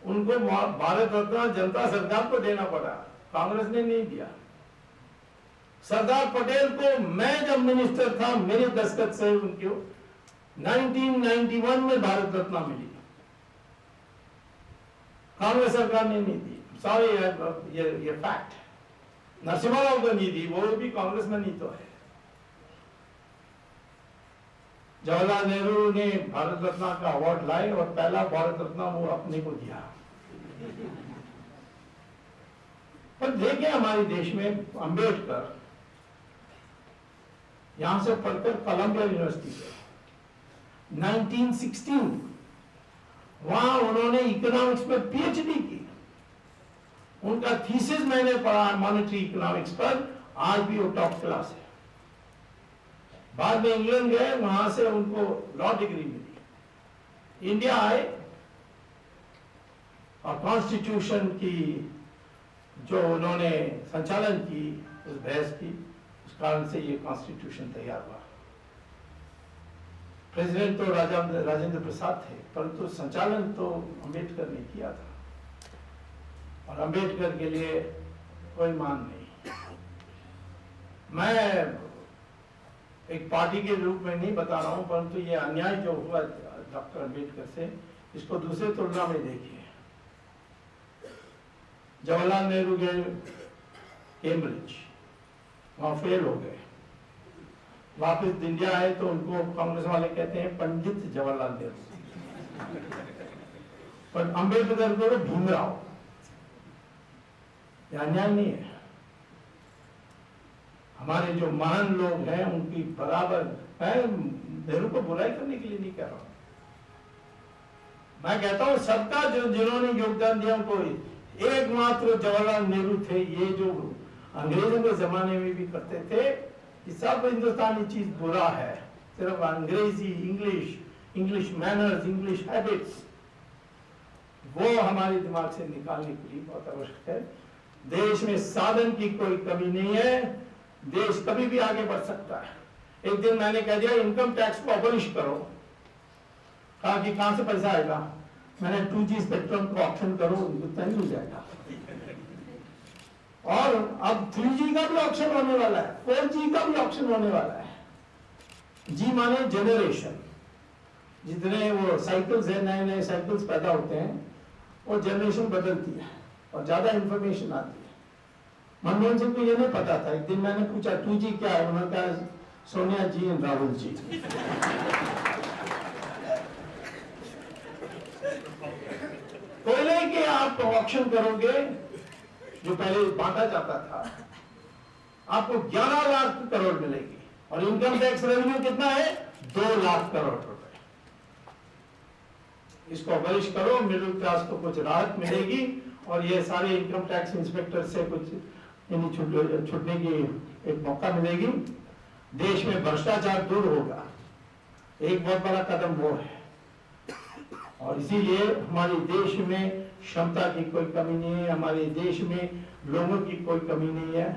उनको भारत रत्न जनता सरकार को देना पड़ा, कांग्रेस ने नहीं दिया। सरदार पटेल को मैं जब मिनिस्टर था, मेरे दस्तखत से उनको 1991 में भारत रत्न मिली, कांग्रेस सरकार ने नहीं दी। सॉरी, ये फैक्ट है। नरसिम्हा राव को नहीं दी, वो भी कांग्रेस में नहीं तो है। जवाहरलाल नेहरू ने भारत रत्न का अवार्ड लाए और पहला भारत रत्न वो अपने को दिया। पर देखिए हमारे देश में अंबेडकर यहां से पढ़कर कोलंबिया यूनिवर्सिटी से 1916 वहां उन्होंने इकोनॉमिक्स में पीएचडी की। उनका थीसिस मैंने पढ़ा मॉनेटरी इकोनॉमिक्स पर, आज भी वो टॉप क्लास है। बाद में इंग्लैंड गए, वहां से उनको लॉ डिग्री मिली। इंडिया आए और कॉन्स्टिट्यूशन की जो उन्होंने संचालन की, उस बहस की, उस कारण से ये कॉन्स्टिट्यूशन तैयार हुआ। प्रेसिडेंट तो राजेंद्र प्रसाद थे, परंतु संचालन तो अंबेडकर ने किया था, और अंबेडकर के लिए कोई मान नहीं। मैं एक पार्टी के रूप में नहीं बता रहा हूं, परंतु ये अन्याय जो हुआ डॉक्टर अंबेडकर से, इसको दूसरे तुलना में देखिए। जवाहरलाल नेहरू गए कैम्ब्रिज, वहां फेल हो गए, वापस इंडिया आए तो उनको कांग्रेस वाले कहते हैं पंडित जवाहरलाल नेहरू, पर अंबेडकर को भीमराव। यह अन्याय नहीं है। हमारे जो महान लोग हैं उनकी बराबर, मैं नेहरू को बुराई करने के लिए नहीं कह रहा हूं, मैं कहता हूं सबका जो जिन्होंने योगदान दिया उनको, एकमात्र जवाहरलाल नेहरू थे। ये जो अंग्रेजों के जमाने में भी करते थे कि सब हिंदुस्तानी चीज बुरा है, सिर्फ अंग्रेजी, इंग्लिश मैनर्स, इंग्लिश हैबिट्स, वो हमारे दिमाग से निकालने के लिए बहुत आवश्यक है। देश में साधन की कोई कमी नहीं है, देश कभी भी आगे बढ़ सकता है। एक दिन मैंने कह दिया इनकम टैक्स को अबॉलिश करो, कहा कि कहां से पैसा आएगा, मैंने 2G स्पेक्ट्रम को ऑप्शन करो, उतना ही हो जाएगा। और अब 3G का भी ऑप्शन होने वाला है, 4G का भी ऑप्शन होने वाला है। जी माने जनरेशन, जितने वो साइकिल्स है, नए नए साइकिल्स पैदा होते हैं, वो जनरेशन बदलती है और ज्यादा इंफॉर्मेशन आती है। मनमोहन सिंह को ये नहीं पता था। एक दिन मैंने पूछा 2G क्या है, उन्होंने कहा सोनिया जी एंड राहुल जी। कोयले के आप ऑप्शन करोगे, जो पहले बांटा जाता था, आपको 11 लाख करोड़ मिलेगी, और इनकम टैक्स रेवेन्यू कितना है, 2 लाख करोड़ रुपए। इसको अबॉलिश करो, मिडिल क्लास को कुछ राहत मिलेगी, और ये सारे इनकम टैक्स इंस्पेक्टर से कुछ छूटने की एक मौका मिलेगी। देश में भ्रष्टाचार दूर होगा, एक बहुत बड़ा कदम वो है। और इसीलिए हमारे देश में क्षमता की कोई कमी नहीं है, हमारे देश में लोगों की कोई कमी नहीं है।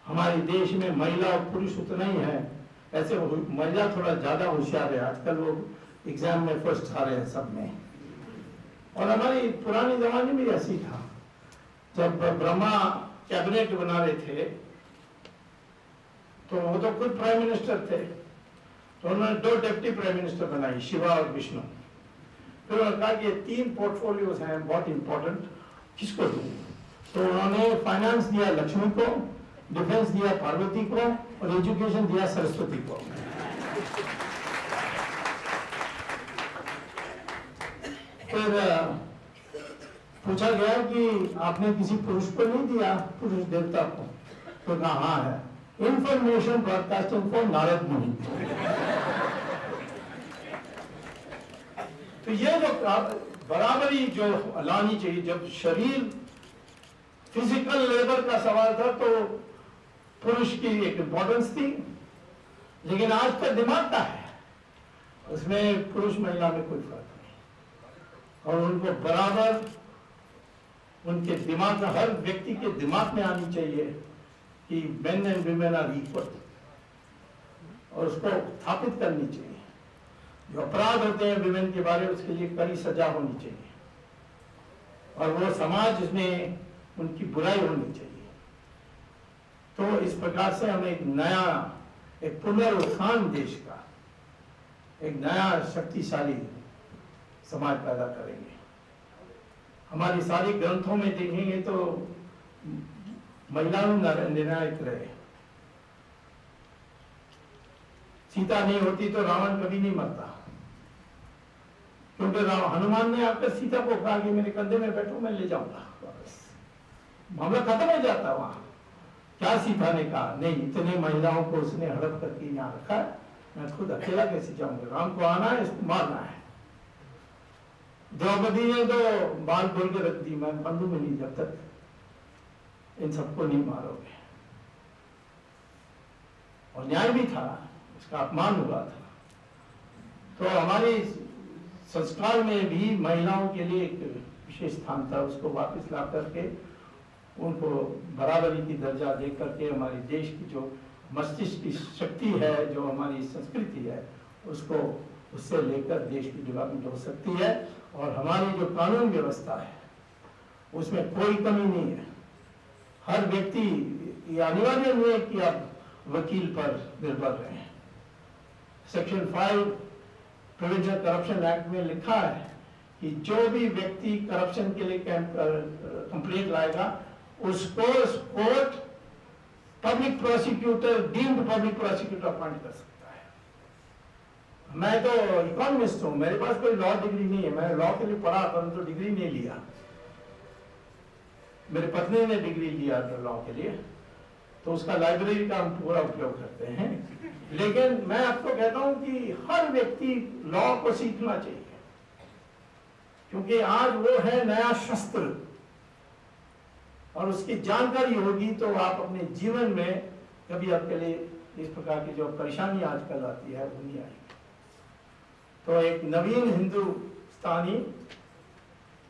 हमारे देश में महिला और पुरुष उतना ही है, ऐसे महिला थोड़ा ज्यादा होशियार है, आजकल वो एग्जाम में फर्स्ट आ रहे हैं सब में। और हमारी पुराने जमाने में ऐसी था, जब ब्रह्मा कैबिनेट बना रहे थे तो वो तो खुद प्राइम मिनिस्टर थे, तो उन्होंने 2 डिप्टी प्राइम मिनिस्टर बनाई, शिवा और विष्णु। फिर उन्होंने कहा कि ये 3 पोर्टफोलियोज हैं बहुत इंपॉर्टेंट, किसको दूं? तो उन्होंने फाइनेंस दिया लक्ष्मी को, डिफेंस दिया पार्वती को, और एजुकेशन दिया सरस्वती को। फिर पूछा गया कि आपने किसी पुरुष को नहीं दिया, पुरुष देवता को? तो कहा हाँ है, इंफॉर्मेशन ब्रॉडकास्टिंग को नारद मुनि। तो ये जो बराबरी जो लानी चाहिए, जब शरीर फिजिकल लेबर का सवाल था तो पुरुष की एक इंपॉर्टेंस थी, लेकिन आज का दिमाग का है। उसमें पुरुष महिला में कोई फर्क नहीं, और उनको बराबर उनके दिमाग में, हर व्यक्ति के दिमाग में आनी चाहिए कि men and women are equal, और उसको स्थापित करनी चाहिए। जो अपराध होते हैं विमेन के बारे में, उसके लिए कड़ी सजा होनी चाहिए, और वो समाज में उनकी बुराई होनी चाहिए। तो इस प्रकार से हम एक नया, एक पुनरुत्थान देश का, एक नया शक्तिशाली समाज पैदा करेंगे। हमारी सारी ग्रंथों में देखेंगे तो महिलाओं निर्णायक रहे। सीता नहीं होती तो रावण कभी नहीं मरता, क्योंकि हनुमान ने आकर सीता को कहा कि मेरे कंधे में बैठो, मैं ले जाऊंगा वापस, मामला खत्म हो जाता। वहां क्या सीता ने कहा, नहीं, इतने महिलाओं को उसने हड़प करके यहाँ रखा है, मैं खुद अकेला कैसे जाऊंगा, राम को आना है, इसको मारना है। द्रौपदी ने तो बाल खोल के रख दी, मैं बंधु में नहीं, जब तक इन सबको नहीं मारोगे। और न्याय भी था, उसका अपमान हुआ था। तो हमारे संस्कार में भी महिलाओं के लिए एक विशेष स्थान था, उसको वापस ला करके उनको बराबरी की दर्जा दे करके हमारे देश की जो मस्तिष्क की शक्ति है, जो हमारी संस्कृति है, उसको उससे लेकर देश की डेवलपमेंट हो सकती है। और हमारी जो कानून व्यवस्था है उसमें कोई कमी नहीं है। हर व्यक्ति, ये अनिवार्य नहीं है कि आप वकील पर निर्भर रहें। सेक्शन 5 प्रिवेंशन करप्शन एक्ट में लिखा है कि जो भी व्यक्ति करप्शन के लिए कंप्लेंट लाएगा उसको court public prosecutor, deemed public prosecutor appoint कर सकता है। मैं तो इकोनॉमिस्ट हूं, मेरे पास कोई लॉ डिग्री नहीं है, मैंने लॉ के लिए पढ़ा परंतु डिग्री नहीं लिया। मेरे पत्नी ने डिग्री लिया लॉ के लिए, तो उसका लाइब्रेरी का हम पूरा उपयोग करते हैं। लेकिन मैं आपको कहता हूं कि हर व्यक्ति लॉ को सीखना चाहिए, क्योंकि आज वो है नया शस्त्र, और उसकी जानकारी होगी तो आप अपने जीवन में कभी आपके लिए इस प्रकार की जो परेशानी आजकल आती है वो नहीं आएगी। तो एक नवीन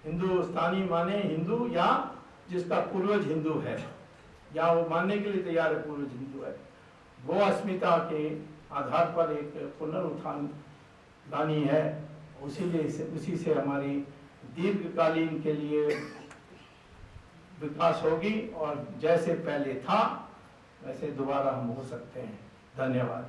हिंदुस्तानी माने हिंदू या जिसका पूर्वज हिंदू है, या वो मानने के लिए तैयार है पूर्वज हिंदू है, वो अस्मिता के आधार पर एक पुनरुत्थान लानी है। उसी से हमारी दीर्घकालीन के लिए विकास होगी, और जैसे पहले था वैसे दोबारा हम हो सकते हैं। धन्यवाद।